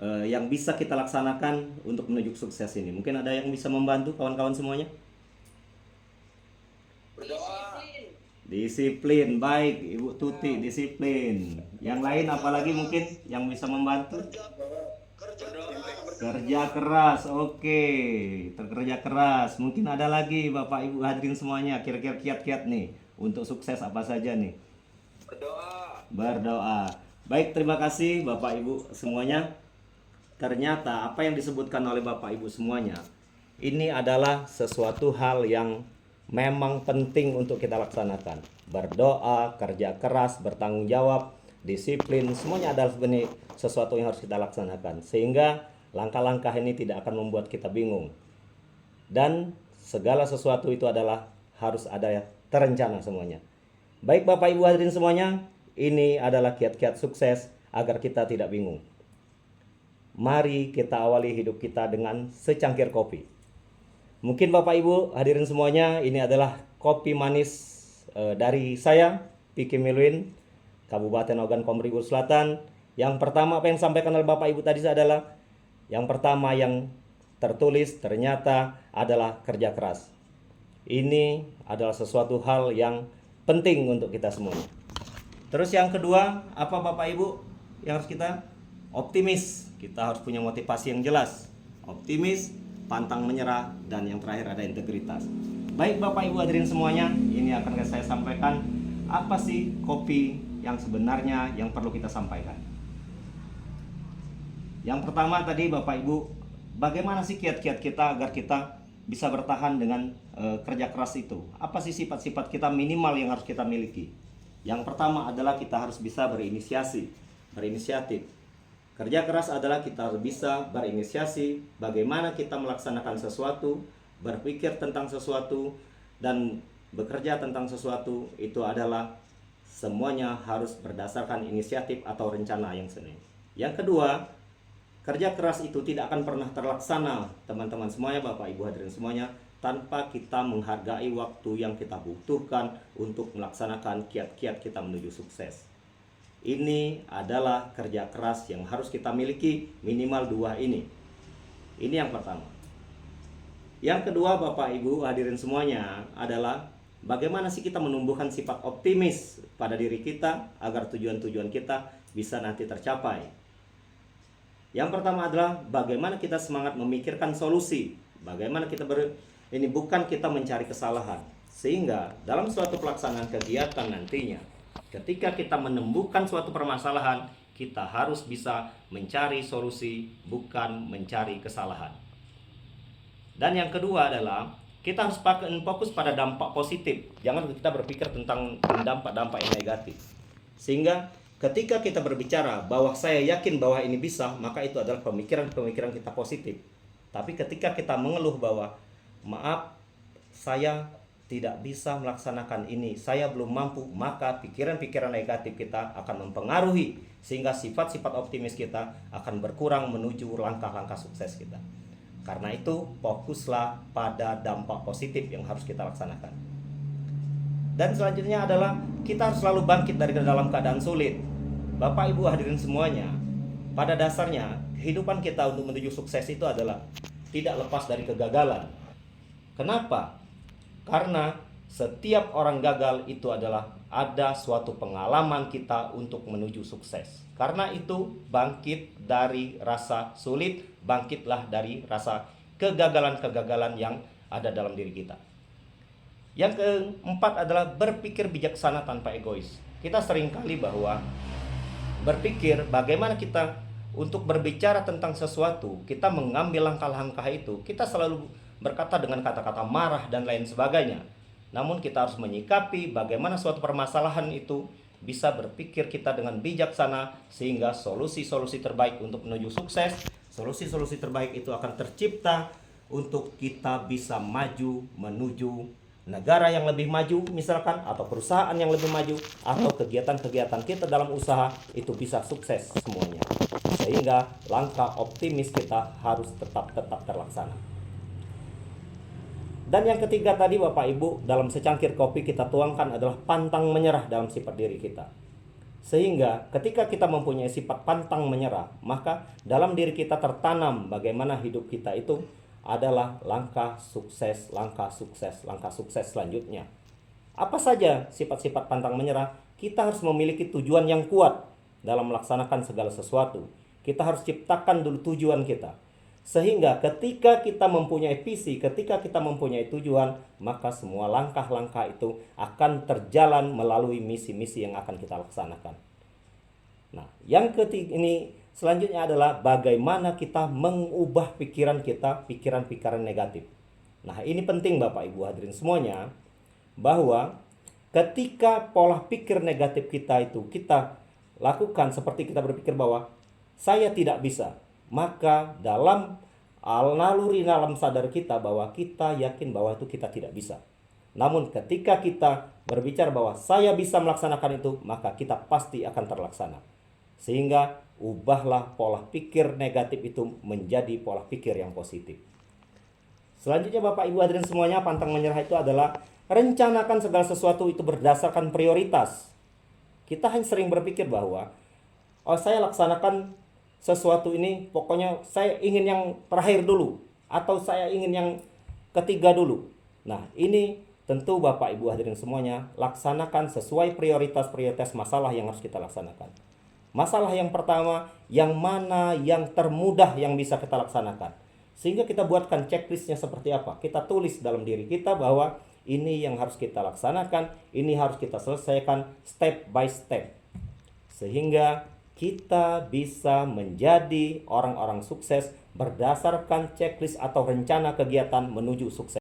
yang bisa kita laksanakan untuk menuju sukses ini. Mungkin ada yang bisa membantu kawan-kawan semuanya? Berdoa. Disiplin, baik Ibu Tuti, disiplin. Yang lain apalagi mungkin yang bisa membantu? Kerja keras, oke. Terkerja keras. Mungkin ada lagi Bapak Ibu hadirin semuanya, kira-kira kiat-kiat nih untuk sukses apa saja nih? Berdoa. Berdoa. Baik, terima kasih Bapak Ibu semuanya. Ternyata apa yang disebutkan oleh Bapak Ibu semuanya ini adalah sesuatu hal yang memang penting untuk kita laksanakan. Berdoa, kerja keras, bertanggung jawab, disiplin, semuanya adalah sesuatu yang harus kita laksanakan. Sehingga langkah-langkah ini tidak akan membuat kita bingung. Dan segala sesuatu itu adalah harus ada terencana semuanya. Baik Bapak Ibu hadirin semuanya, ini adalah kiat-kiat sukses agar kita tidak bingung. Mari kita awali hidup kita dengan secangkir kopi. Mungkin Bapak Ibu hadirin semuanya, ini adalah kopi manis dari saya, Piki Milwin, Kabupaten Ogan Komering Ulu Selatan. Yang pertama apa yang disampaikan oleh Bapak Ibu tadi adalah yang pertama yang tertulis ternyata adalah kerja keras. Ini adalah sesuatu hal yang penting untuk kita semuanya. Terus yang kedua, apa Bapak Ibu yang harus kita? Optimis. Kita harus punya motivasi yang jelas. Optimis, pantang menyerah, dan yang terakhir ada integritas. Baik Bapak Ibu hadirin semuanya, ini akan saya sampaikan apa sih kopi yang sebenarnya yang perlu kita sampaikan. Yang pertama tadi Bapak Ibu, bagaimana sih kiat-kiat kita agar kita bisa bertahan dengan kerja keras itu? Apa sih sifat-sifat kita minimal yang harus kita miliki? Yang pertama adalah kita harus bisa berinisiatif. Kerja keras adalah kita harus bisa berinisiasi, bagaimana kita melaksanakan sesuatu, berpikir tentang sesuatu, dan bekerja tentang sesuatu. Itu adalah semuanya harus berdasarkan inisiatif atau rencana yang seni. Yang kedua, kerja keras itu tidak akan pernah terlaksana, teman-teman semuanya, Bapak Ibu hadirin semuanya, tanpa kita menghargai waktu yang kita butuhkan untuk melaksanakan kiat-kiat kita menuju sukses. Ini adalah kerja keras yang harus kita miliki, minimal dua ini. Ini yang pertama. Yang kedua Bapak Ibu hadirin semuanya adalah bagaimana sih kita menumbuhkan sifat optimis pada diri kita agar tujuan-tujuan kita bisa nanti tercapai. Yang pertama adalah bagaimana kita semangat memikirkan solusi. Bagaimana kita ini bukan kita mencari kesalahan. Sehingga dalam suatu pelaksanaan kegiatan nantinya, ketika kita menemukan suatu permasalahan, kita harus bisa mencari solusi, bukan mencari kesalahan. Dan yang kedua adalah kita harus fokus pada dampak positif. Jangan kita berpikir tentang dampak-dampak yang negatif. Sehingga ketika kita berbicara bahwa saya yakin bahwa ini bisa, maka itu adalah pemikiran-pemikiran kita positif. Tapi ketika kita mengeluh bahwa maaf, saya tidak bisa melaksanakan ini, saya belum mampu, maka pikiran-pikiran negatif kita akan mempengaruhi sehingga sifat-sifat optimis kita akan berkurang menuju langkah-langkah sukses kita. Karena itu fokuslah pada dampak positif yang harus kita laksanakan. Dan selanjutnya adalah kita harus selalu bangkit dari dalam keadaan sulit. Bapak Ibu hadirin semuanya, pada dasarnya kehidupan kita untuk menuju sukses itu adalah tidak lepas dari kegagalan. Kenapa? Karena setiap orang gagal itu adalah ada suatu pengalaman kita untuk menuju sukses. Karena itu bangkit dari rasa sulit, bangkitlah dari rasa kegagalan-kegagalan yang ada dalam diri kita. Yang keempat adalah berpikir bijaksana tanpa egois. Kita seringkali bahwa berpikir bagaimana kita untuk berbicara tentang sesuatu, kita mengambil langkah-langkah itu, kita selalu berkata dengan kata-kata marah dan lain sebagainya. Namun kita harus menyikapi bagaimana suatu permasalahan itu bisa berpikir kita dengan bijaksana sehingga solusi-solusi terbaik untuk menuju sukses, solusi-solusi terbaik itu akan tercipta untuk kita bisa maju menuju negara yang lebih maju misalkan, atau perusahaan yang lebih maju, atau kegiatan-kegiatan kita dalam usaha itu bisa sukses semuanya. Sehingga langkah optimis kita harus tetap terlaksana. Dan yang ketiga tadi Bapak Ibu, dalam secangkir kopi kita tuangkan adalah pantang menyerah dalam sifat diri kita. Sehingga ketika kita mempunyai sifat pantang menyerah, maka dalam diri kita tertanam bagaimana hidup kita itu adalah langkah sukses, langkah sukses, langkah sukses selanjutnya. Apa saja sifat-sifat pantang menyerah? Kita harus memiliki tujuan yang kuat dalam melaksanakan segala sesuatu. Kita harus ciptakan dulu tujuan kita. Sehingga ketika kita mempunyai visi, ketika kita mempunyai tujuan, maka semua langkah-langkah itu akan terjalan melalui misi-misi yang akan kita laksanakan. Nah, yang ketiga ini selanjutnya adalah bagaimana kita mengubah pikiran kita, pikiran-pikiran negatif. Nah, ini penting Bapak Ibu hadirin semuanya, bahwa ketika pola pikir negatif kita itu kita lakukan seperti kita berpikir bahwa saya tidak bisa, maka dalam naluri dalam sadar kita bahwa kita yakin bahwa itu kita tidak bisa. Namun ketika kita berbicara bahwa saya bisa melaksanakan itu, maka kita pasti akan terlaksana. Sehingga ubahlah pola pikir negatif itu menjadi pola pikir yang positif. Selanjutnya Bapak Ibu hadirin semuanya, pantang menyerah itu adalah rencanakan segala sesuatu itu berdasarkan prioritas. Kita hanya sering berpikir bahwa saya laksanakan sesuatu ini, pokoknya saya ingin yang terakhir dulu, atau saya ingin yang ketiga dulu. Nah, ini tentu Bapak Ibu hadirin semuanya, laksanakan sesuai prioritas-prioritas masalah yang harus kita laksanakan. Masalah yang pertama, yang mana yang termudah yang bisa kita laksanakan. Sehingga kita buatkan checklistnya seperti apa. Kita tulis dalam diri kita bahwa ini yang harus kita laksanakan, ini harus kita selesaikan step by step. Sehingga kita bisa menjadi orang-orang sukses berdasarkan checklist atau rencana kegiatan menuju sukses.